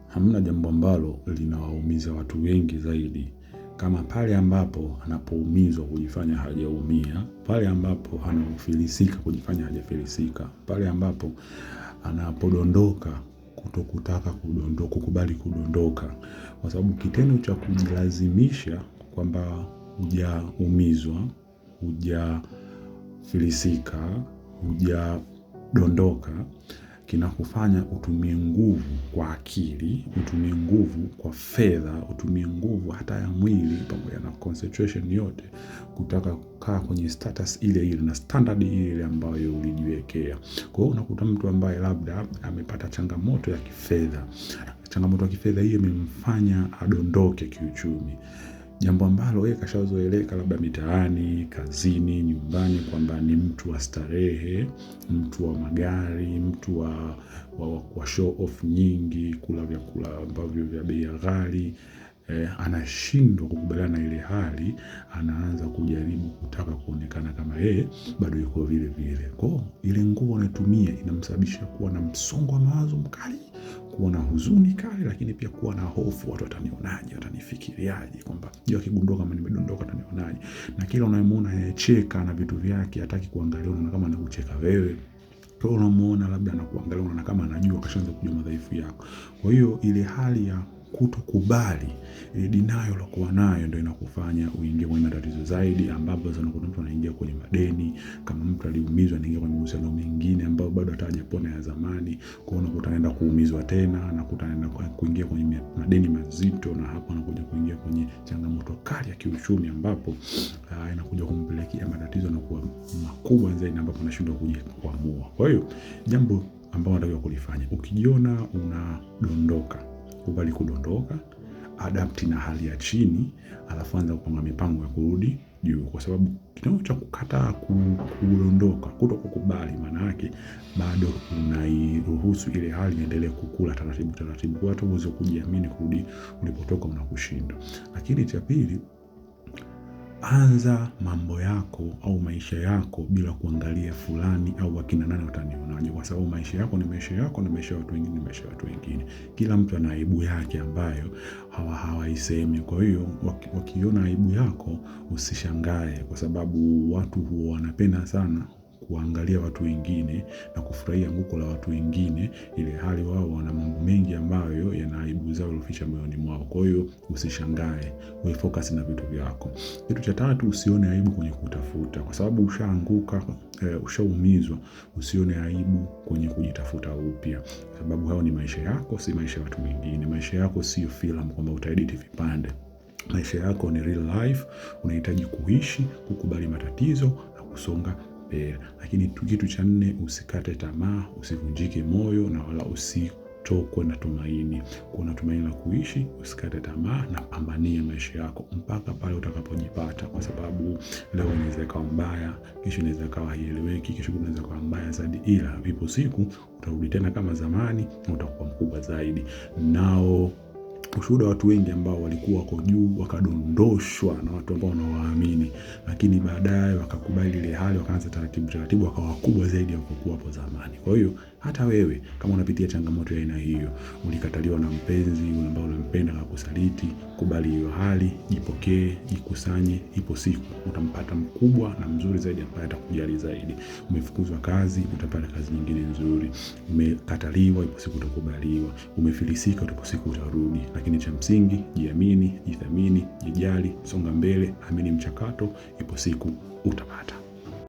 hamna jambo ambalo linawaumiza watu wengi zaidi kama pale ambapo anapoumizwa kujifanya hajaumia, pale ambapo anafilisika kujifanya hajafilisika, pale ambapo anapodondoka kutokutaka kudondoka, kukubali kudondoka. Kwa sababu kitendo cha kujilazimisha kwamba hujaumizwa, hujafilisika, hujadondoka, kinakufanya utumie nguvu kwa akili, utumie nguvu kwa fedha, utumie nguvu hata ya mwili pamoja na concentration yote kutaka kukaa kwenye status ile ile na standard ile ile ambayo ulijiwekea. Kwa hiyo unakuta mtu ambaye labda amepata changamoto ya kifedha. Changamoto ya kifedha hiyo imemfanya adondoke kiuchumi. Jambo ambalo yeye kashazoeleka labda mitaani, kazini, nyumbani kwamba ni mtu wa starehe, mtu wa magari, mtu wa show off nyingi, kula vyakula ambavyo vya bei ghali. Anashindwa kukubaliana na ile hali, anaanza kujaribu kutaka kuonekana kama yeye bado yuko vile vile. Kwa hiyo ile nguvu anatumia inamsababisha kuwa na msongo wa mawazo mkali, kuwa na huzuni kali, lakini pia kuwa na hofu, watu watanionaje, watanifikiriaje, kwamba je, akigundua kama nimedondoka atanionaje. Na kila unayemuona anacheka na vitu vyake, hataki kuangalia, unaona kama anakucheka wewe. Kwa hiyo unamuona labda anakuangalia, unaona kama anajua, kashaanza kujua madhaifu yako. Kwa hiyo ile hali ya kutokubali, denial kuwa nayo ndio inakufanya uingie kwenye matatizo zaidi, ambapo sana kuna mtu anaingia kwenye madeni. Kama mtu aliumizwa anaingia kwenye mahusiano mengine ambao bado hatajapona ya zamani. Kwa hiyo unakuta anaenda kuumizwa tena, anakuta anaenda kuingia kwenye madeni mazito, na hapo anakuja kuingia kwenye changamoto kali ya kiuchumi, ambapo inakuja kumpelekea matatizo na kuwa makubwa zaidi, ambapo anashindwa kuamua. Kwa hiyo jambo ambalo unatakiwa kulifanya, ukijiona unadondoka, kubali kudondoka, adapt na hali ya chini, alafu anza kupanga mipango ya kurudi juu. Kwa sababu kitendo cha kukataa kudondoka, kutokukubali, maana yake bado unairuhusu ile hali iendelee kukula taratibu taratibu, kwa hata uwezo kujiamini kurudi ulipotoka unakushinda. Lakini cha pili, anza mambo yako au maisha yako bila kuangalia fulani au akina nani watanionaje, kwa sababu maisha yako ni maisha yako na maisha ya watu wengine ni maisha ya watu wengine. Kila mtu ana aibu yake ambayo hawaisemi. Kwa hiyo wakiona aibu yako usishangae, kwa sababu watu huwa wanapenda sana kuangalia watu wengine na kufurahia anguko la watu wengine, ile hali wao wana mambo mengi ambayo yana aibu zao loficha moyoni mwao. Kwa hiyo usishangae, wewe focus na vitu vyako. Kitu cha tatu, usione aibu kwenye kutafuta, kwa sababu ushaanguka, ushaumizwa, usione aibu kwenye kujitafuta upya, sababu hao ni maisha yako, si maisha ya watu wengine. Maisha yako sio filamu kwamba utaedit vipande. Maisha yako ni real life, unahitaji kuishi, kukubali matatizo na kusonga. Lakini kitu cha 4, usikate tamaa, usivunjike moyo, na wala usitokwe na tumaini. Kuna tumaini la kuishi, usikate tamaa na pambania maisha yako mpaka pale utakapojipata, kwa sababu leo inaweza kuwa mbaya, kesho inaweza kuwa haieleweki, kesho inaweza kuwa mbaya zaidi, ila vipo siku utarudi tena kama zamani na utakuwa mkubwa zaidi. Nao ushuhuda watu wengi ambao walikuwa wako juu wakadondoshwa na watu ambao wanawaamini, lakini baadaye wakakubali ile hali, wakaanza taratibu taratibu wakawa wakubwa zaidi ya walivyokuwa hapo zamani. Kwa hiyo hata wewe kama unapitia changamoto ya aina hiyo, ulikataliwa na mpenzi ambao unampenda na kusaliti, kubali hiyo hali, jipokee, jikusanye, ipo siku utampata mkubwa na mzuri zaidi ambaye atakujali zaidi. Umefukuzwa kazi, utapata kazi nyingine nzuri. Umekataliwa, ipo siku utakubaliwa. Umefilisika, ipo siku utarudi. Lakini cha msingi, jiamini, jithamini, jijali, songa mbele, amini mchakato, ipo siku utapata.